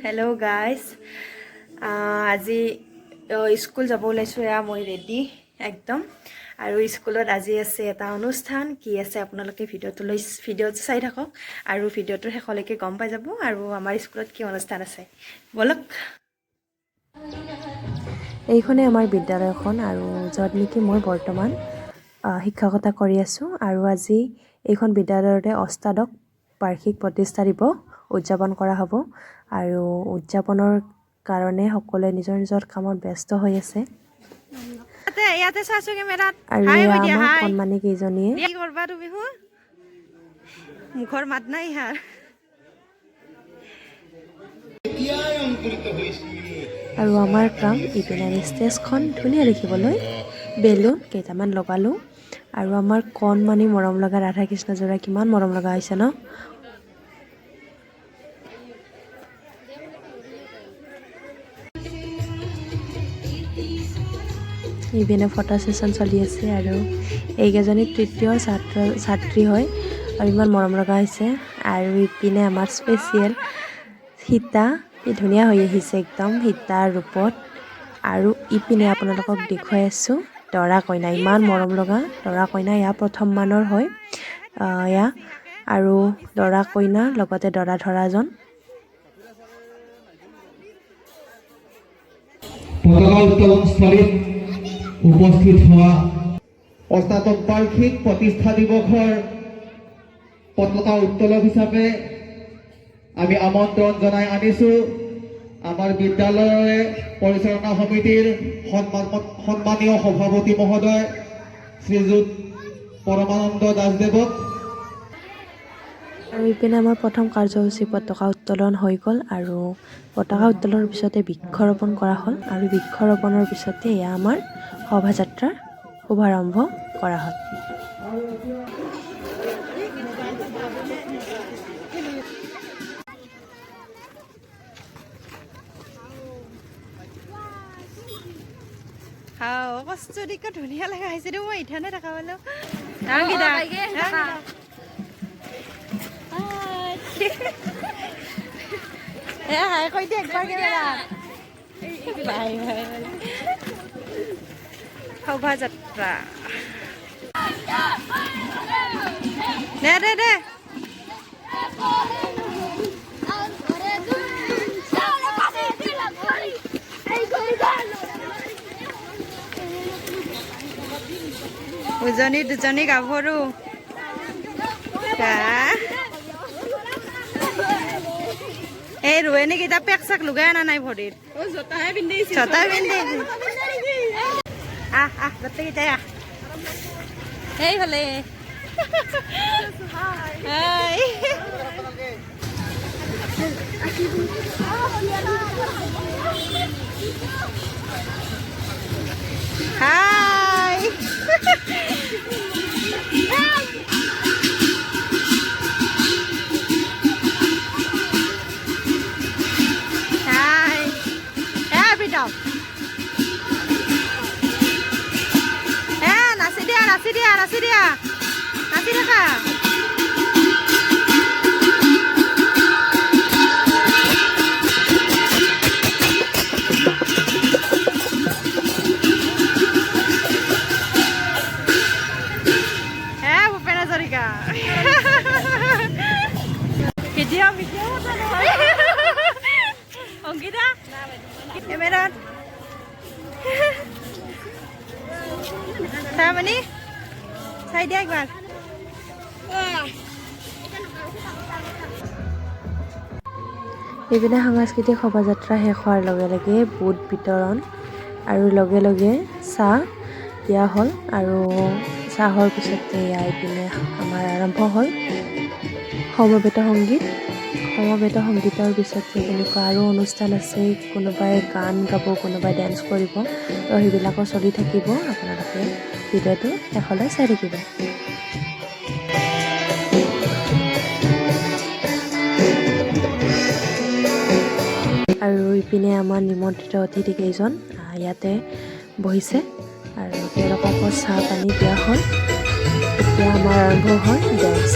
Hello' guys আজি school যাব ওলাইছোঁ এয়া মই ৰেডি একদম আৰু স্কুলত আজি আছে এটা অনুষ্ঠান কি আছে আপোনালোকে ভিডিঅ'টো চাই থাকক আৰু ভিডিঅ'টোৰ শেষলৈকে গম পাই যাব আৰু আমাৰ স্কুলত কি অনুষ্ঠান আছে বলক এইখনে আমাৰ বিদ্যালয়খন আৰু য'ত নেকি মই বৰ্তমান শিক্ষকতা কৰি আছোঁ আৰু আজি এইখন বিদ্যালয়তে অষ্টাদশ বাৰ্ষিক প্ৰতিষ্ঠা দিৱস উদযাপন কৰা হ'ব আৰু উদযাপনৰ কাৰণে সকলোৱে নিজৰ নিজৰ কামত ব্যস্ত হৈ আছে ইয়াতে চাইছো কেমেৰাত আৰু আমাৰ কণমানি কেইজনীয়ে কি কৰবা তুমি মুখৰ মাত নাই হাৰ আৰু আমাৰ কাম ইপিনে ষ্টেজখন ধুনীয়া দেখিবলৈ বেলুন কেইটামান লগালোঁ আৰু আমাৰ কণমানি মৰম লগা ৰাধা কৃষ্ণযোৰা কিমান মৰম লগা হৈছে ন ইপিনে ফটো সেশন চলি আছে আৰু এইকেইজনী তৃতীয় ছাত্ৰী হয় আৰু ইমান মৰম লগা হৈছে আৰু ইপিনে আমাৰ স্পেচিয়েল সীতা ধুনীয়া হৈ আহিছে একদম সীতাৰ ৰূপত আৰু ইপিনে আপোনালোকক দেখুৱাই আছোঁ দৰা কইনা ইমান মৰম লগা দৰা কইনা ইয়া প্ৰথম মানৰ হয় ইয়া আৰু দৰা কইনা লগতে দৰা ধৰাজন পতাকা উত্তোলনস্থলীত উপস্থিত হোৱা অষ্টাদশ বাৰ্ষিক প্ৰতিষ্ঠা দিৱসৰ পতাকা উত্তোলক হিচাপে আমি আমন্ত্ৰণ জনাই আনিছোঁ আমাৰ বিদ্যালয়ৰ পৰিচালনা সমিতিৰ সন্মানীয় সভাপতি মহোদয় শ্ৰীযুত পৰমানন্দ দাসদেৱক আৰু ইপিনে আমাৰ প্ৰথম কাৰ্যসূচী পতাকা উত্তোলন হৈ গ'ল আৰু পতাকা উত্তোলনৰ পিছতে বৃক্ষৰোপণ কৰা হ'ল আৰু বৃক্ষৰোপণৰ পিছতে এয়া আমাৰ শোভাযাত্ৰাৰ শুভাৰম্ভ কৰা হ'ল কষ্টৰিক ধুনীয়া লগা হৈছে দেই মই ইথানে দেখা পালো কৈ দিয়ে একবাৰ শোভাযাত্ৰা দে দে দে উজনি দুজনী গাভৰু এই ৰোৱনী কেইটা পেক চাক লগাই অনা নাই ভৰিত ছটাই পিন্ধি আহ গোটেইকেইটাই আহ সেইফালে হাই নাচি দিয়া নাচি থাকা ভূপেন হাজৰিকা ভিডিঅ' অংকিতা কেমেৰাত চামনি চাই দিয়া একবাৰ ইপিনে সাংস্কৃতিক শোভাযাত্ৰা শেষ হোৱাৰ লগে লগে বুট বিতৰণ আৰু লগে লগে চাহ দিয়া হ'ল আৰু চাহৰ পিছতে ইপিনে আমাৰ আৰম্ভ হ'ল সমবেত সংগীতৰ পিছতে তেনেকুৱা আৰু অনুষ্ঠান আছে কোনোবাই গান গাব কোনোবাই ডেন্স কৰিব তো সেইবিলাকো চলি থাকিব আপোনালোকে ভিডিঅ'টো শেষলৈ চাই থাকিব আৰু ইপিনে আমাৰ নিমন্ত্ৰিত অতিথি কেইজন ইয়াতে বহিছে আৰু তেওঁলোককো চাহ পানী দিয়া হ'ল এতিয়া আমাৰ আৰম্ভ হ'ল ডেন্স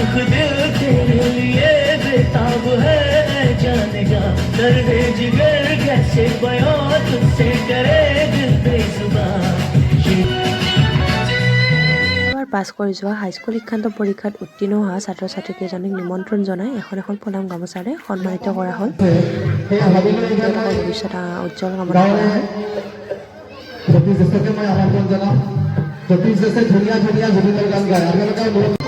लाख दिल तेरे लिए बेताब है जानेगा दर्द जिगर कैसे बयां तुझसे करे दिल बेजुबान এবাৰ পাছ কৰি যোৱা হাইস্কুল শিক্ষান্ত পৰীক্ষাত উত্তীৰ্ণ হোৱা ছাত্ৰ ছাত্ৰীকেইজনক নিমন্ত্ৰণ জনাই এখন ফুলাম গামোচাৰে সন্মানিত কৰা হ'ল। তেওঁলোকৰ ভৱিষ্যত উজ্জ্বল কামনা কৰা হ'ল। জ্যোতিষ জ্যেষ্ঠকে মই আমন্ত্ৰণ জনাম। জ্যোতিষ জ্যেষ্ঠে ধুনীয়া ধুনীয়া জুবিনৰ গান গায়। আপোনালোকে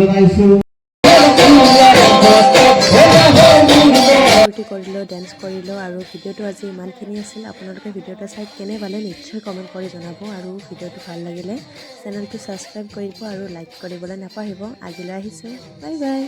জনাইছো ফূৰ্তি কৰিলোঁ, ডেন্স কৰিলোঁ আৰু ভিডিঅ'টো আজি ইমানখিনি আছিল। আপোনালোকে ভিডিঅ'টো চাই কেনে পালে নিশ্চয় কমেণ্ট কৰি জনাব আৰু ভিডিঅ'টো ভাল লাগিলে চেনেলটো ছাবস্ক্ৰাইব কৰিব আৰু লাইক কৰিবলৈ নাপাহৰিব। আজিলৈ আহিছোঁ, বাই বাই।